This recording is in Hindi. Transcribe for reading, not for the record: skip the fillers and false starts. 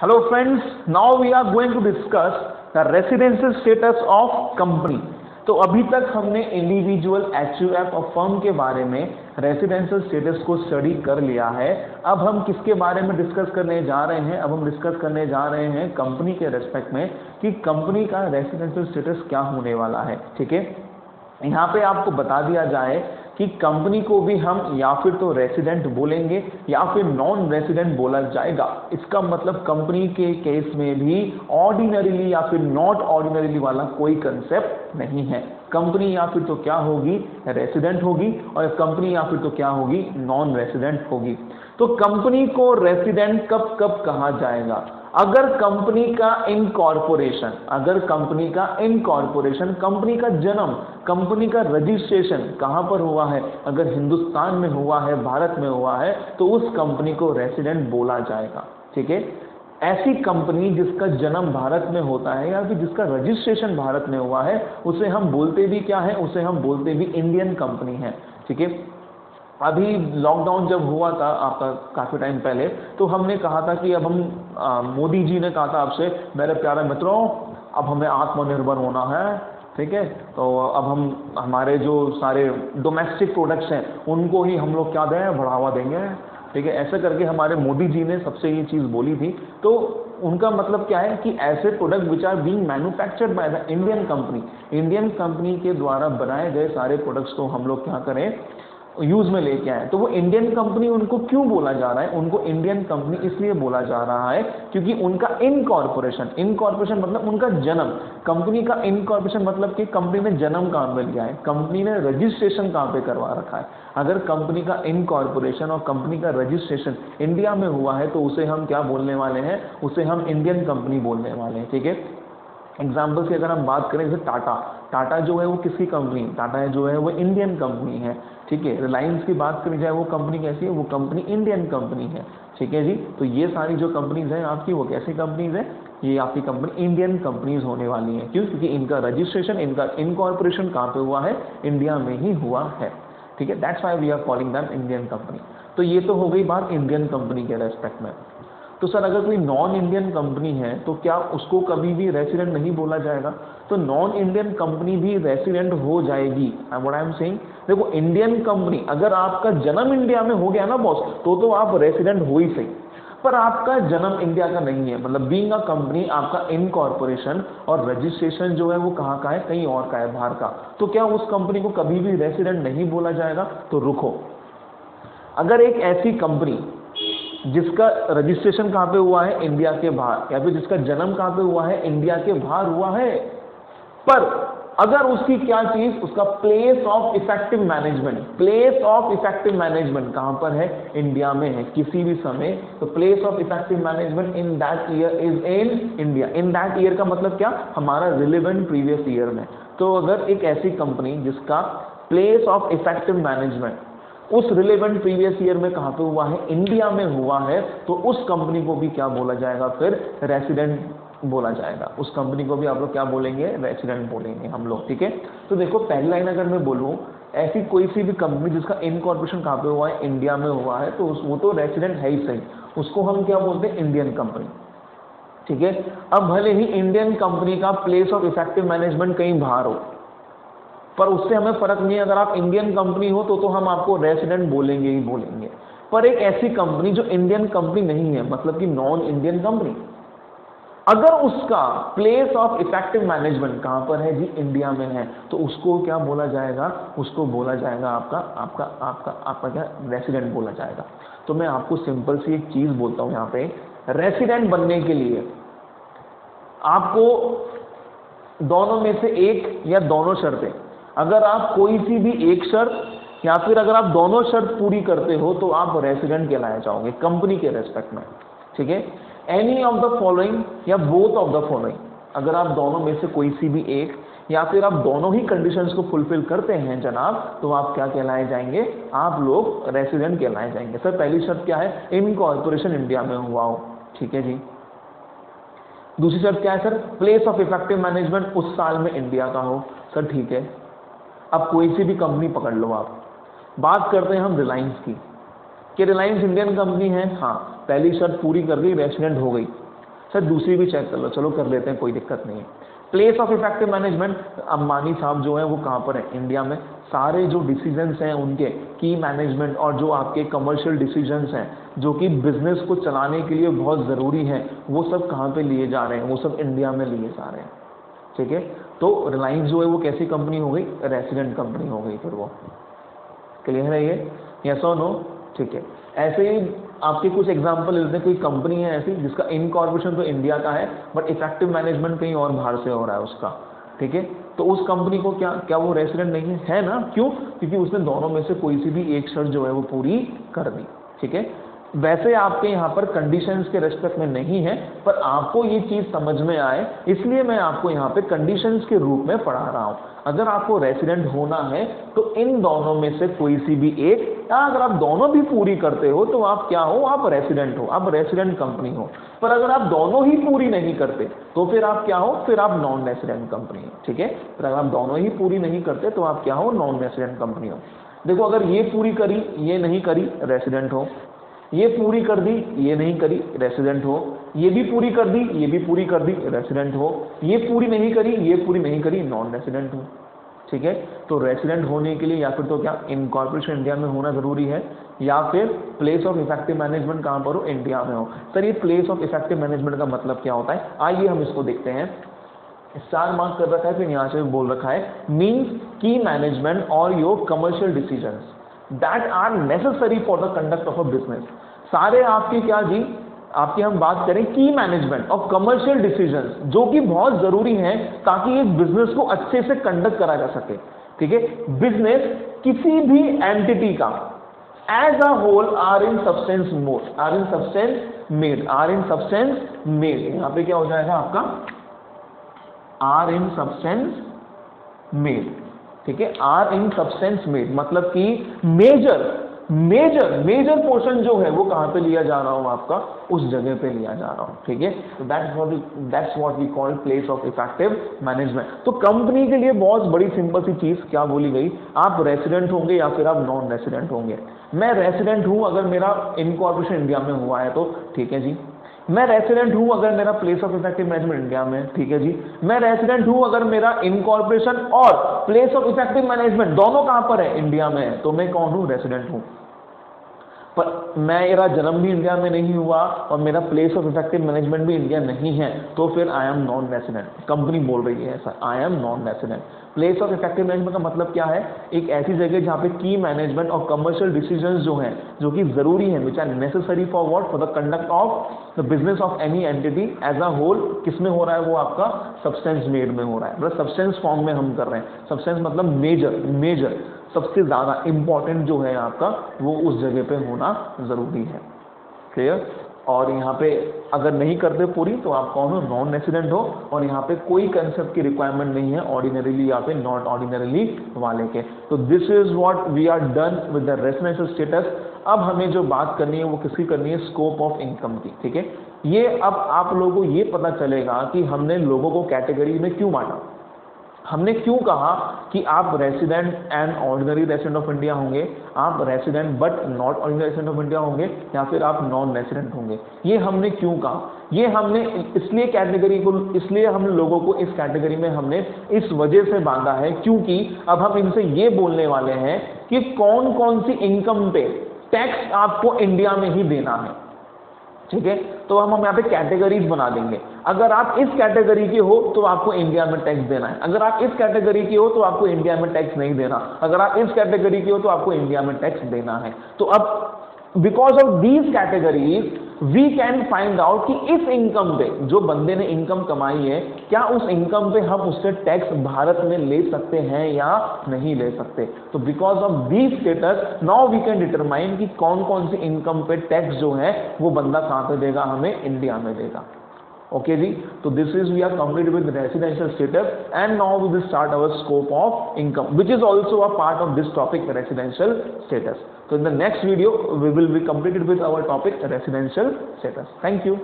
Hello friends, now we are going to discuss the residential status of company. तो अभी तक हमने इंडिविजुअल एचयूएफ और फर्म के बारे में रेसिडेंशियल स्टेटस को स्टडी कर लिया है। अब हम किसके बारे में डिस्कस करने जा रहे हैं? अब हम डिस्कस करने जा रहे हैं कंपनी के रेस्पेक्ट में कि कंपनी का रेसिडेंशियल स्टेटस क्या होने वाला है। ठीक है, यहाँ पे आपको बता दिया जाए कि कंपनी को भी हम या फिर तो रेसिडेंट बोलेंगे या फिर नॉन रेसिडेंट बोला जाएगा। इसका मतलब कंपनी के केस में भी ऑर्डिनरीली या फिर नॉट ऑर्डिनरीली वाला कोई कंसेप्ट नहीं है। कंपनी या फिर तो क्या होगी, रेसिडेंट होगी, और कंपनी या फिर तो क्या होगी, नॉन रेसिडेंट होगी। तो कंपनी को रेसिडेंट कब कब कहा जाएगा? अगर कंपनी का इनकॉर्पोरेशन, कंपनी का जन्म, कंपनी का रजिस्ट्रेशन कहां पर हुआ है, अगर हिंदुस्तान में हुआ है, भारत में हुआ है, तो उस कंपनी को रेसिडेंट बोला जाएगा। ठीक है, ऐसी कंपनी जिसका जन्म भारत में होता है या फिर जिसका रजिस्ट्रेशन भारत में हुआ है, उसे हम बोलते भी क्या है, उसे हम बोलते भी इंडियन कंपनी है। ठीक है, अभी लॉकडाउन जब हुआ था आपका काफ़ी टाइम पहले, तो हमने कहा था कि अब हम मोदी जी ने कहा था आपसे, मेरे प्यारे मित्रों, अब हमें आत्मनिर्भर होना है। ठीक है, तो अब हम हमारे जो सारे डोमेस्टिक प्रोडक्ट्स हैं उनको ही हम लोग क्या दें, बढ़ावा देंगे। ठीक है, ऐसे करके हमारे मोदी जी ने सबसे ये चीज़ बोली थी। तो उनका मतलब क्या है कि ऐसे product which are being manufactured by the Indian company के द्वारा बनाए गए सारे प्रोडक्ट्स को हम लोग क्या करें, यूज में लेके आए। तो वो इंडियन कंपनी उनको क्यों बोला जा रहा है? उनको इंडियन कंपनी इसलिए बोला जा रहा है क्योंकि उनका इनकॉर्पोरेशन मतलब उनका जन्म, कंपनी का इनकॉर्पोरेशन मतलब कि कंपनी ने जन्म कहां पे लिया है, कंपनी ने रजिस्ट्रेशन कहां पे करवा रखा है। अगर कंपनी का इनकॉर्पोरेशन और कंपनी का रजिस्ट्रेशन इंडिया में हुआ है तो उसे हम क्या बोलने वाले हैं, उसे हम इंडियन कंपनी बोलने वाले हैं। ठीक है, एग्जाम्पल की अगर हम बात करें जैसे टाटा जो है वो किसकी कंपनी, टाटा जो है वो इंडियन कंपनी है। ठीक है, रिलायंस की बात करी जाए वो कंपनी कैसी है, वो कंपनी इंडियन कंपनी है। ठीक है जी, तो ये सारी जो कंपनीज हैं आपकी वो कैसी कंपनीज हैं, ये आपकी कंपनी इंडियन कंपनीज होने वाली हैं। क्यों? क्योंकि इनका रजिस्ट्रेशन, इनका इनकॉर्पोरेशन कहाँ पे हुआ है, इंडिया में ही हुआ है। ठीक है, that's why we are calling them Indian company. तो ये तो हो गई बात इंडियन कंपनी के रेस्पेक्ट में। तो सर अगर कोई नॉन इंडियन कंपनी है तो क्या उसको कभी भी रेसिडेंट नहीं बोला जाएगा? तो नॉन इंडियन कंपनी भी रेसिडेंट हो जाएगी। व्हाट आई एम सेइंग, देखो इंडियन कंपनी, अगर आपका जन्म इंडिया में हो गया ना बॉस, तो आप रेसिडेंट हो ही सही, पर आपका जन्म इंडिया का नहीं है, मतलब बीइंग अ कंपनी आपका इनकॉर्पोरेशन और रजिस्ट्रेशन जो है वो कहाँ का है, कहीं और का है, बाहर का। तो क्या उस कंपनी को कभी भी रेसिडेंट नहीं बोला जाएगा? तो रुको, अगर एक ऐसी कंपनी जिसका रजिस्ट्रेशन कहाँ पे हुआ है, इंडिया के बाहर, या फिर जिसका जन्म कहाँ पे हुआ है, इंडिया के बाहर हुआ है, पर अगर उसकी क्या चीज, उसका प्लेस ऑफ इफेक्टिव मैनेजमेंट कहां पर है, इंडिया में है किसी भी समय, तो place of effective management in that year is in India. In that year का मतलब क्या, हमारा रिलेवेंट प्रीवियस ईयर में। तो अगर एक ऐसी कंपनी जिसका प्लेस ऑफ इफेक्टिव मैनेजमेंट उस रिलेवेंट प्रीवियस ईयर में कहां पे हुआ है, इंडिया में हुआ है, तो उस कंपनी को भी क्या बोला जाएगा, फिर रेसिडेंट बोला जाएगा। उस कंपनी को भी आप लोग क्या बोलेंगे, रेसिडेंट बोलेंगे हम लोग। ठीक है, तो देखो पहली लाइन अगर मैं बोलूं, ऐसी कोई सी भी कंपनी जिसका इनकॉर्पोरेशन कहां पे हुआ है, इंडिया में हुआ है, तो वो तो रेसिडेंट है ही सही, उसको हम क्या बोलते हैं, इंडियन कंपनी। ठीक है, अब भले ही इंडियन कंपनी का प्लेस ऑफ इफेक्टिव मैनेजमेंट कहीं बाहर हो, पर उससे हमें फर्क नहीं है, अगर आप इंडियन कंपनी हो तो हम आपको रेसिडेंट बोलेंगे ही बोलेंगे। पर एक ऐसी कंपनी जो इंडियन कंपनी नहीं है, मतलब कि नॉन इंडियन कंपनी, अगर उसका प्लेस ऑफ इफेक्टिव मैनेजमेंट कहां पर है जी, इंडिया में है, तो उसको क्या बोला जाएगा, उसको बोला जाएगा आपका क्या, रेसिडेंट बोला जाएगा। तो मैं आपको सिंपल सी एक चीज बोलता हूं, यहाँ पे रेसिडेंट बनने के लिए आपको दोनों में से एक या दोनों शर्तें, अगर आप कोई सी भी एक शर्त या फिर अगर आप दोनों शर्त पूरी करते हो तो आप रेसिडेंट कहलाए जाओगे कंपनी के रेस्पेक्ट में। ठीक है, एनी ऑफ द फॉलोइंग या बोथ ऑफ द फॉलोइंग, अगर आप दोनों में से कोई सी भी एक या फिर आप दोनों ही कंडीशंस को फुलफिल करते हैं जनाब, तो आप क्या कहलाए जाएंगे, आप लोग रेसिडेंट कहलाए जाएंगे। सर पहली शर्त क्या है, इनकॉर्पोरेशन इंडिया में हुआ हो। ठीक है जी, दूसरी शर्त क्या है sir, place of effective management उस साल में इंडिया का हो। सर ठीक है, अब कोई सी भी कंपनी पकड़ लो आप, बात करते हैं हम रिलायंस की, कि रिलायंस इंडियन कंपनी है, हाँ पहली शर्त पूरी कर दी, रेसिडेंट हो गई। सर दूसरी भी चेक कर लो, चलो कर लेते हैं, कोई दिक्कत नहीं है। Place of effective management, Ambani साहब जो है वो कहाँ पर है, इंडिया में। सारे जो डिसीजंस हैं उनके की मैनेजमेंट और जो आपके कमर्शियल डिसीजंस हैं जो कि बिजनेस को चलाने के लिए बहुत ज़रूरी हैं, वो सब कहाँ पे लिए जा रहे हैं, वो सब इंडिया में लिए जा रहे हैं। ठीक है, तो रिलायंस जो है वो कैसी कंपनी हो गई, रेसिडेंट कंपनी हो गई। फिर वो क्लियर है ये, यस और नो? ठीक है, ऐसे ही आपके कुछ एग्जांपल लेते हैं। कोई कंपनी है ऐसी जिसका इनकॉर्पोरेशन तो इंडिया का है बट इफेक्टिव मैनेजमेंट कहीं और बाहर से हो रहा है उसका। ठीक है, तो उस कंपनी को क्या वो रेसिडेंट नहीं है ना? क्यों? क्योंकि उसने दोनों में से कोई सी भी एक शर्त जो है वो पूरी कर दी। ठीक है, वैसे आपके यहाँ पर कंडीशंस के रेस्पेक्ट में नहीं है, पर आपको ये चीज़ समझ में आए इसलिए मैं आपको यहाँ पे कंडीशंस के रूप में पढ़ा रहा हूँ। अगर आपको रेसिडेंट होना है तो इन दोनों में से कोई सी भी एक, या अगर आप दोनों भी पूरी करते हो तो आप क्या हो, आप रेसिडेंट हो, आप रेसिडेंट कंपनी हो। पर अगर आप दोनों ही पूरी नहीं करते तो फिर आप क्या हो, फिर आप नॉन रेसिडेंट कंपनी हो। ठीक है, पर अगर आप दोनों ही पूरी नहीं करते तो आप क्या हो, नॉन रेसिडेंट कंपनी हो। देखो, अगर ये पूरी करी ये नहीं करी, रेसिडेंट हो। ये पूरी कर दी ये नहीं करी, रेसिडेंट हो। ये भी पूरी कर दी ये भी पूरी कर दी, रेसिडेंट हो। ये पूरी नहीं करी ये पूरी नहीं करी, नॉन रेसिडेंट हो। ठीक है, तो रेसिडेंट होने के लिए या फिर तो क्या इनकॉर्पोरेशन इंडिया में होना जरूरी है, या फिर प्लेस ऑफ इफेक्टिव मैनेजमेंट कहाँ पर हो, इंडिया में हो। सर ये प्लेस ऑफ इफेक्टिव मैनेजमेंट का मतलब क्या होता है, आइए हम इसको देखते हैं। स्टार मार्क कर रखा है, फिर यहाँ से बोल रखा है मीन्स की मैनेजमेंट और your commercial decisions that are necessary for the conduct of a business. सारे आपके क्या जी, आपकी हम बात करें की मैनेजमेंट और कमर्शियल डिसीजंस जो कि बहुत जरूरी हैं ताकि एक बिजनेस को अच्छे से कंडक्ट करा जा सके। ठीक है, बिजनेस किसी भी एंटिटी का as a whole or in substance mode, or in substance made, or in substance made. यहां पे क्या हो जाएगा आपका, आर इन सब्सटेंस मेड। ठीक है, आर इन सब्सटेंस मेड मतलब कि मेजर पोर्शन जो है वो कहां पे लिया जा रहा हूं, आपका उस जगह पे लिया जा रहा हूं। ठीक है, तो that's what we call place of effective management. तो कंपनी के लिए बहुत बड़ी सिंपल सी चीज क्या बोली गई, आप रेसिडेंट होंगे या फिर आप नॉन रेसिडेंट होंगे। मैं रेसिडेंट हूं अगर मेरा इनकॉर्पोरेशन इंडिया में हुआ है तो ठीक है जी। मैं रेसिडेंट हूं अगर मेरा place of effective management India में, ठीक है जी। मैं रेसिडेंट हूं अगर मेरा इनकॉर्पोरेशन और प्लेस ऑफ इफेक्टिव मैनेजमेंट दोनों कहां पर है, इंडिया में है, तो मैं कौन हूं, रेसिडेंट हूं। पर मेरा जन्म भी इंडिया में नहीं हुआ और मेरा प्लेस ऑफ इफेक्टिव मैनेजमेंट भी इंडिया नहीं है, तो फिर I am non resident. Company बोल रही है ऐसा, I am non resident. Place of effective management का मतलब क्या है, एक ऐसी जगह जहां पे की मैनेजमेंट और कमर्शियल डिसीजंस जो हैं जो कि जरूरी हैं, which are necessary for what, for the conduct of the business of any entity as a whole. किसमें हो रहा है वो, आपका सब्सटेंस मेड में हो रहा है, मतलब सब्सटेंस फॉर्म में हम कर रहे हैं। सब्सटेंस मतलब मेजर सबसे ज्यादा इंपॉर्टेंट जो है आपका वो उस जगह पे होना जरूरी है। क्लियर? और यहाँ पे अगर नहीं करते पूरी तो आप कौन हो, नॉन रेसिडेंट हो। और यहाँ पे कोई कंसेप्ट की रिक्वायरमेंट नहीं है ऑर्डिनरीली या फिर नॉट ऑर्डिनरीली वाले के। तो this is what we are done with the residential status. अब हमें जो बात करनी है वो किसकी करनी है, स्कोप ऑफ इनकम की। ठीक है, ये अब आप लोगों को ये पता चलेगा कि हमने लोगों को कैटेगरी में क्यों बांटा। हमने क्यों कहा कि आप resident and ordinary resident of India होंगे, आप resident but not ordinary resident of India होंगे, या फिर आप नॉन रेसिडेंट होंगे। ये हमने क्यों कहा, ये हमने इसलिए कैटेगरी को, इसलिए हम लोगों को इस कैटेगरी में हमने इस वजह से बांधा है क्योंकि अब हम इनसे ये बोलने वाले हैं कि कौन कौन सी इनकम पे टैक्स आपको इंडिया में ही देना है। ठीक है, तो हम यहाँ पे कैटेगरीज बना देंगे। अगर आप इस कैटेगरी के हो तो आपको इंडिया में टैक्स देना है, अगर आप इस कैटेगरी के हो तो आपको इंडिया में टैक्स नहीं देना, अगर आप इस कैटेगरी के हो तो आपको इंडिया में टैक्स देना है। तो अब because of these categories we can find out कि इस इनकम पे, जो बंदे ने इनकम कमाई है, क्या उस इनकम पे हम उससे टैक्स भारत में ले सकते हैं या नहीं ले सकते। तो because of these status now we can determine कि कौन कौन सी इनकम पे टैक्स जो है वो बंदा कहां पे देगा, हमें इंडिया में देगा। ओके जी, तो this is we are complete with residential status and now we will start our scope of income which is also a part of this topic residential status. So in the next video we will be completed with our topic residential status. Thank you.